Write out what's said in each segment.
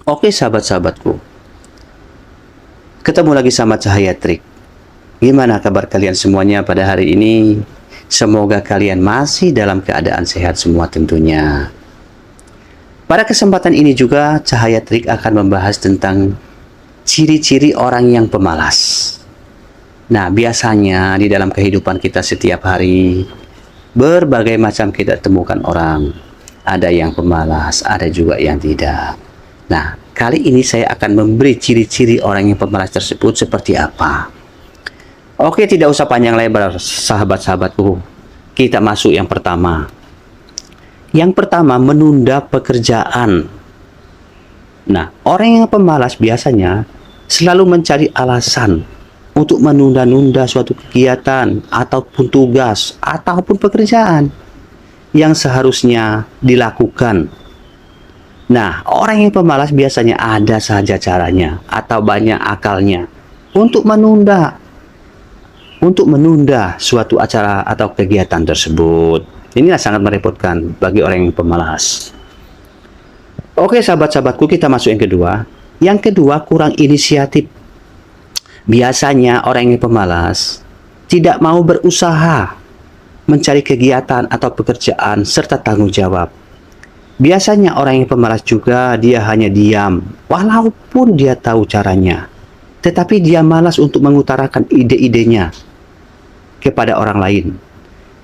Oke sahabat-sahabatku, ketemu lagi sama Cahaya Trik. Gimana kabar kalian semuanya pada hari ini? Semoga kalian masih dalam keadaan sehat semua tentunya. Pada kesempatan ini juga Cahaya Trik akan membahas tentang ciri-ciri orang yang pemalas. Nah, biasanya di dalam kehidupan kita setiap hari, berbagai macam kita temukan orang. Ada yang pemalas, ada juga yang tidak. Nah, kali ini saya akan memberi ciri-ciri orang yang pemalas tersebut seperti apa. Oke, tidak usah panjang lebar, sahabat-sahabatku. Kita masuk yang pertama. Yang pertama, menunda pekerjaan. Nah, orang yang pemalas biasanya selalu mencari alasan untuk menunda-nunda suatu kegiatan ataupun tugas ataupun pekerjaan yang seharusnya dilakukan. Nah, orang yang pemalas biasanya ada saja caranya atau banyak akalnya untuk menunda suatu acara atau kegiatan tersebut. Inilah sangat merepotkan bagi orang yang pemalas. Oke, sahabat-sahabatku, kita masuk yang kedua. Yang kedua, kurang inisiatif. Biasanya orang yang pemalas tidak mau berusaha mencari kegiatan atau pekerjaan serta tanggung jawab. Biasanya orang yang pemalas juga dia hanya diam, walaupun dia tahu caranya. Tetapi dia malas untuk mengutarakan ide-idenya kepada orang lain.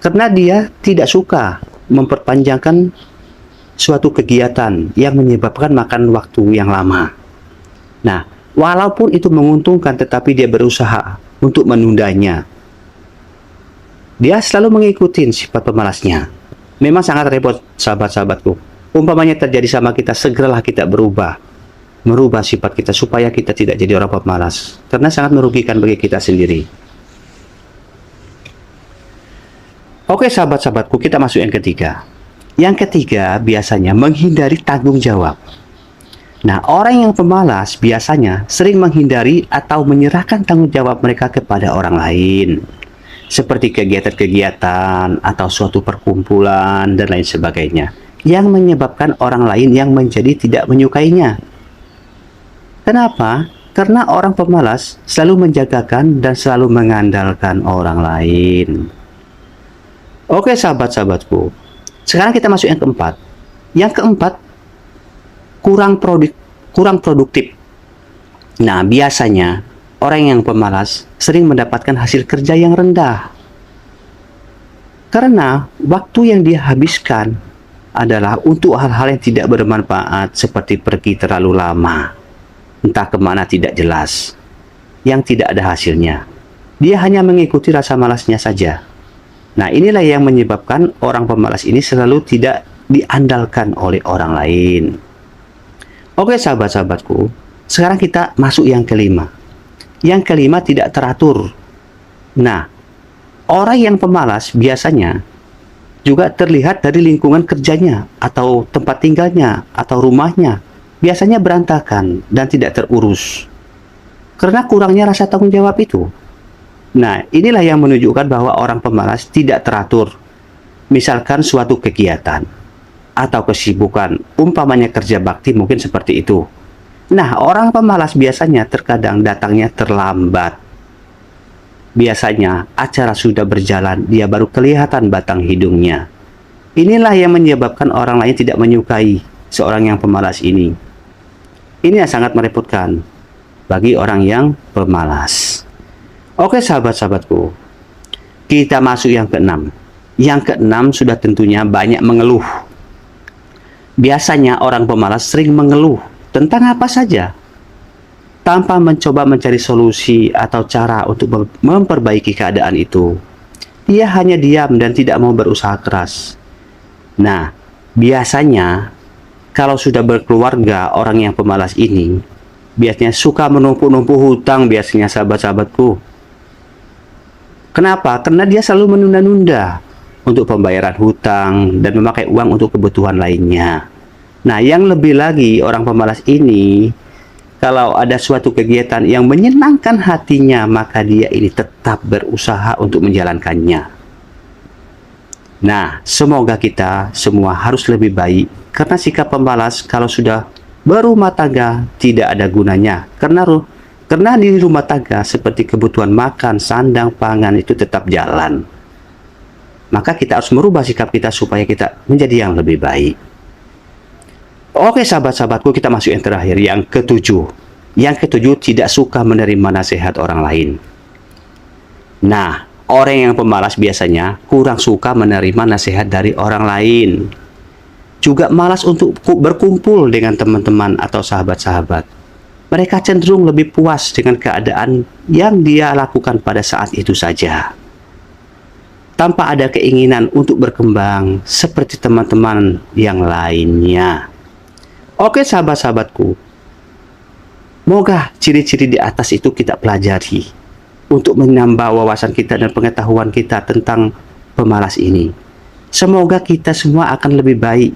Karena dia tidak suka memperpanjangkan suatu kegiatan yang menyebabkan makan waktu yang lama. Nah, walaupun itu menguntungkan tetapi dia berusaha untuk menundanya. Dia selalu mengikuti sifat pemalasnya. Memang sangat repot sahabat-sahabatku. Umpamanya terjadi sama kita, segeralah kita merubah sifat kita supaya kita tidak jadi orang pemalas. Karena sangat merugikan bagi kita sendiri. Oke sahabat-sahabatku, kita masuk yang ketiga. Yang ketiga biasanya menghindari tanggung jawab. Nah, orang yang pemalas biasanya sering menghindari atau menyerahkan tanggung jawab mereka kepada orang lain. Seperti kegiatan-kegiatan atau suatu perkumpulan dan lain sebagainya. Yang menyebabkan orang lain yang menjadi tidak menyukainya. Kenapa? Karena orang pemalas selalu menjagakan dan selalu mengandalkan orang lain. Oke sahabat-sahabatku, sekarang kita masuk yang keempat. Yang keempat, kurang produktif. Nah, biasanya orang yang pemalas sering mendapatkan hasil kerja yang rendah. Karena waktu yang dia habiskan adalah untuk hal-hal yang tidak bermanfaat seperti pergi terlalu lama, entah kemana tidak jelas, yang tidak ada hasilnya. Dia hanya mengikuti rasa malasnya saja. Nah, inilah yang menyebabkan orang pemalas ini selalu tidak diandalkan oleh orang lain. Oke sahabat-sahabatku, sekarang kita masuk yang kelima. Yang kelima, tidak teratur. Nah, orang yang pemalas biasanya juga terlihat dari lingkungan kerjanya atau tempat tinggalnya atau rumahnya. Biasanya berantakan dan tidak terurus. Karena kurangnya rasa tanggung jawab itu. Nah, inilah yang menunjukkan bahwa orang pemalas tidak teratur. Misalkan suatu kegiatan atau kesibukan, umpamanya kerja bakti mungkin seperti itu. Nah, orang pemalas biasanya terkadang datangnya terlambat. Biasanya acara sudah berjalan, dia baru kelihatan batang hidungnya. Inilah yang menyebabkan orang lain tidak menyukai seorang yang pemalas ini. Ini yang sangat merepotkan bagi orang yang pemalas. Oke sahabat-sahabatku, kita masuk yang keenam. Yang keenam sudah tentunya banyak mengeluh. Biasanya orang pemalas sering mengeluh tentang apa saja, tanpa mencoba mencari solusi atau cara untuk memperbaiki keadaan itu. Dia hanya diam dan tidak mau berusaha keras. Nah, biasanya kalau sudah berkeluarga, orang yang pemalas ini biasanya suka menumpuk-numpuk hutang biasanya sahabat-sahabatku. Kenapa? Karena dia selalu menunda-nunda untuk pembayaran hutang dan memakai uang untuk kebutuhan lainnya. Nah, yang lebih lagi orang pemalas ini, kalau ada suatu kegiatan yang menyenangkan hatinya, maka dia ini tetap berusaha untuk menjalankannya. Nah, semoga kita semua harus lebih baik, karena sikap pemalas kalau sudah berumah tangga tidak ada gunanya, karena di rumah tangga seperti kebutuhan makan, sandang, pangan itu tetap jalan. Maka kita harus merubah sikap kita supaya kita menjadi yang lebih baik. Oke sahabat-sahabatku, kita masuk yang terakhir, yang ketujuh. Yang ketujuh, tidak suka menerima nasihat orang lain. Nah, orang yang pemalas biasanya kurang suka menerima nasihat dari orang lain. Juga malas untuk berkumpul dengan teman-teman atau sahabat-sahabat. Mereka cenderung lebih puas dengan keadaan yang dia lakukan pada saat itu saja, tanpa ada keinginan untuk berkembang seperti teman-teman yang lainnya. Oke sahabat-sahabatku, moga ciri-ciri di atas itu kita pelajari untuk menambah wawasan kita dan pengetahuan kita tentang pemalas ini. Semoga kita semua akan lebih baik.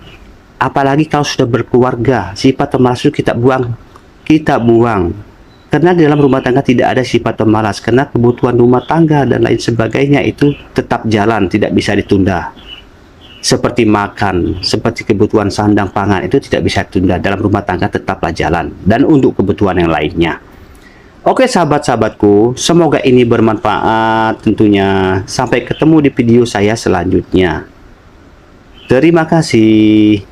Apalagi kalau sudah berkeluarga, sifat pemalas itu kita buang. Karena di dalam rumah tangga tidak ada sifat pemalas, karena kebutuhan rumah tangga dan lain sebagainya itu tetap jalan, tidak bisa ditunda. Seperti makan, seperti kebutuhan sandang pangan itu tidak bisa ditunda, dalam rumah tangga tetaplah jalan, dan untuk kebutuhan yang lainnya. Oke sahabat-sahabatku, semoga ini bermanfaat tentunya. Sampai ketemu di video saya selanjutnya. Terima kasih.